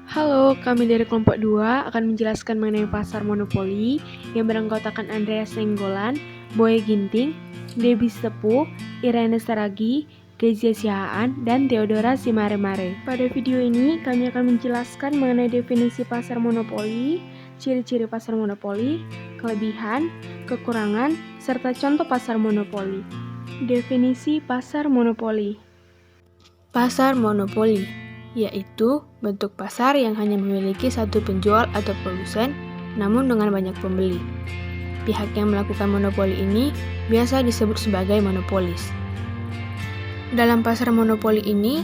Halo, kami dari kelompok 2 akan menjelaskan mengenai pasar monopoli yang beranggotakan Andreas Nenggolan, Boy Ginting, Debbie Sepuh, Irene Saragi, Kezia Sihaan, dan Theodora Simaremare. Pada video ini, kami akan menjelaskan mengenai definisi pasar monopoli, ciri-ciri pasar monopoli, kelebihan, kekurangan, serta contoh pasar monopoli. Definisi pasar monopoli. Pasar monopoli yaitu bentuk pasar yang hanya memiliki satu penjual atau produsen, namun dengan banyak pembeli. Pihak yang melakukan monopoli ini biasa disebut sebagai monopolis. Dalam pasar monopoli ini,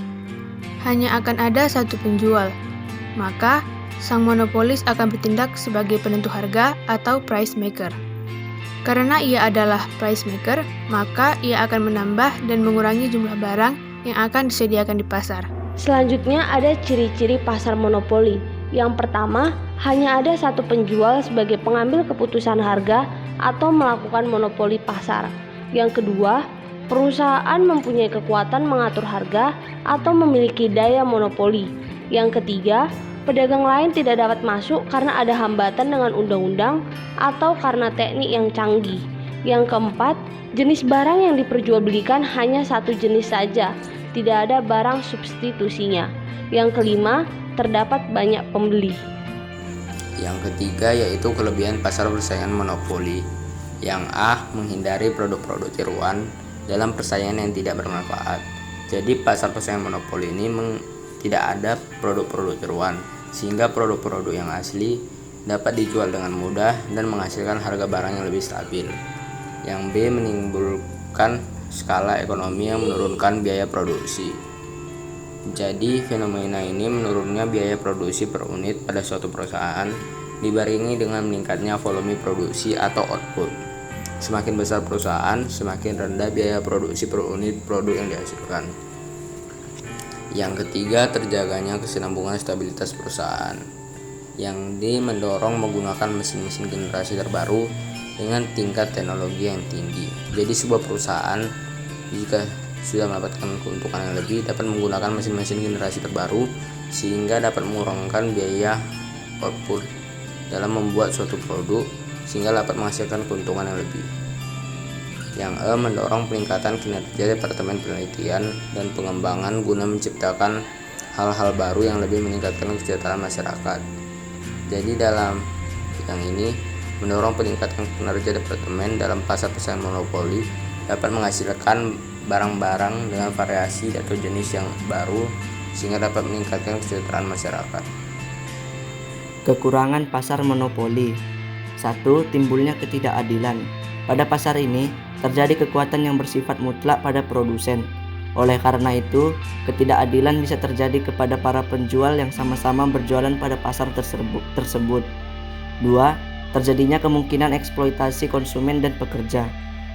hanya akan ada satu penjual, maka sang monopolis akan bertindak sebagai penentu harga atau price maker. Karena ia adalah price maker, maka ia akan menambah dan mengurangi jumlah barang yang akan disediakan di pasar. Selanjutnya ada ciri-ciri pasar monopoli. Yang pertama, hanya ada satu penjual sebagai pengambil keputusan harga atau melakukan monopoli pasar. Yang kedua, perusahaan mempunyai kekuatan mengatur harga atau memiliki daya monopoli. Yang ketiga, pedagang lain tidak dapat masuk karena ada hambatan dengan undang-undang atau karena teknik yang canggih. Yang keempat, jenis barang yang diperjualbelikan hanya satu jenis saja, tidak ada barang substitusinya. Yang kelima, terdapat banyak pembeli. Yang ketiga yaitu kelebihan pasar persaingan monopoli. Yang A, menghindari produk-produk tiruan dalam persaingan yang tidak bermanfaat. Jadi pasar persaingan monopoli ini tidak ada produk-produk tiruan, sehingga produk-produk yang asli dapat dijual dengan mudah dan menghasilkan harga barang yang lebih stabil. Yang B, menimbulkan skala ekonomi yang menurunkan biaya produksi. Jadi fenomena ini menurunnya biaya produksi per unit pada suatu perusahaan dibarengi dengan meningkatnya volume produksi atau output. Semakin besar perusahaan, semakin rendah biaya produksi per unit produk yang dihasilkan. Yang ketiga, terjaganya kesinambungan stabilitas perusahaan. Yang D, mendorong menggunakan mesin-mesin generasi terbaru dengan tingkat teknologi yang tinggi. Jadi sebuah perusahaan jika sudah mendapatkan keuntungan yang lebih dapat menggunakan mesin-mesin generasi terbaru sehingga dapat mengurangkan biaya output dalam membuat suatu produk sehingga dapat menghasilkan keuntungan yang lebih. Yang E, mendorong peningkatan kinerja Departemen Penelitian dan Pengembangan guna menciptakan hal-hal baru yang lebih meningkatkan kesejahteraan masyarakat. Jadi dalam bidang ini mendorong peningkatan kinerja departemen dalam pasar persaingan monopoli dapat menghasilkan barang-barang dengan variasi atau jenis yang baru sehingga dapat meningkatkan kesejahteraan masyarakat. Kekurangan pasar monopoli. 1. Timbulnya ketidakadilan. Pada pasar ini terjadi kekuatan yang bersifat mutlak pada produsen. Oleh karena itu, ketidakadilan bisa terjadi kepada para penjual yang sama-sama berjualan pada pasar tersebut. 2. Terjadinya kemungkinan eksploitasi konsumen dan pekerja.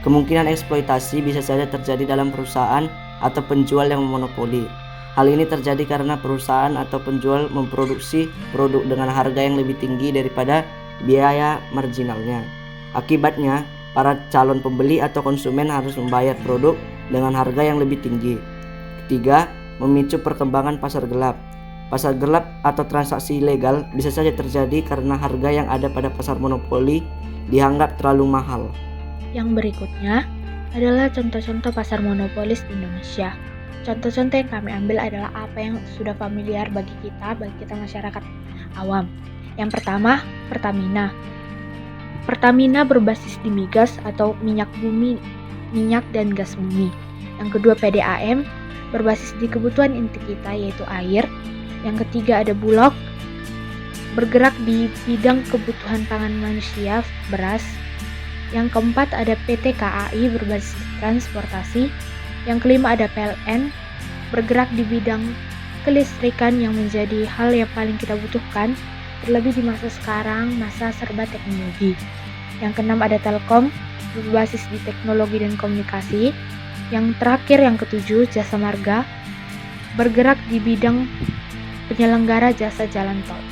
Kemungkinan eksploitasi bisa saja terjadi dalam perusahaan atau penjual yang memonopoli. Hal ini terjadi karena perusahaan atau penjual memproduksi produk dengan harga yang lebih tinggi daripada biaya marginalnya. Akibatnya, para calon pembeli atau konsumen harus membayar produk dengan harga yang lebih tinggi. Ketiga, memicu perkembangan pasar gelap. Pasar gelap atau transaksi ilegal bisa saja terjadi karena harga yang ada pada pasar monopoli dianggap terlalu mahal. Yang berikutnya adalah contoh-contoh pasar monopolis di Indonesia. Contoh-contoh yang kami ambil adalah apa yang sudah familiar bagi kita masyarakat awam. Yang pertama, Pertamina. Pertamina berbasis di migas atau minyak bumi, minyak dan gas bumi. Yang kedua, PDAM berbasis di kebutuhan inti kita yaitu air. Yang ketiga ada Bulog, bergerak di bidang kebutuhan pangan manusia, beras. Yang keempat ada PT KAI berbasis transportasi. Yang kelima ada PLN, bergerak di bidang kelistrikan yang menjadi hal yang paling kita butuhkan, terlebih di masa sekarang, masa serba teknologi. Yang keenam ada Telkom, berbasis di teknologi dan komunikasi. Yang terakhir, yang ketujuh, Jasa Marga, bergerak di bidang penyelenggara jasa jalan tol.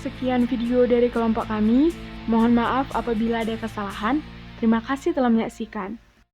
Sekian video dari kelompok kami. Mohon maaf apabila ada kesalahan. Terima kasih telah menyaksikan.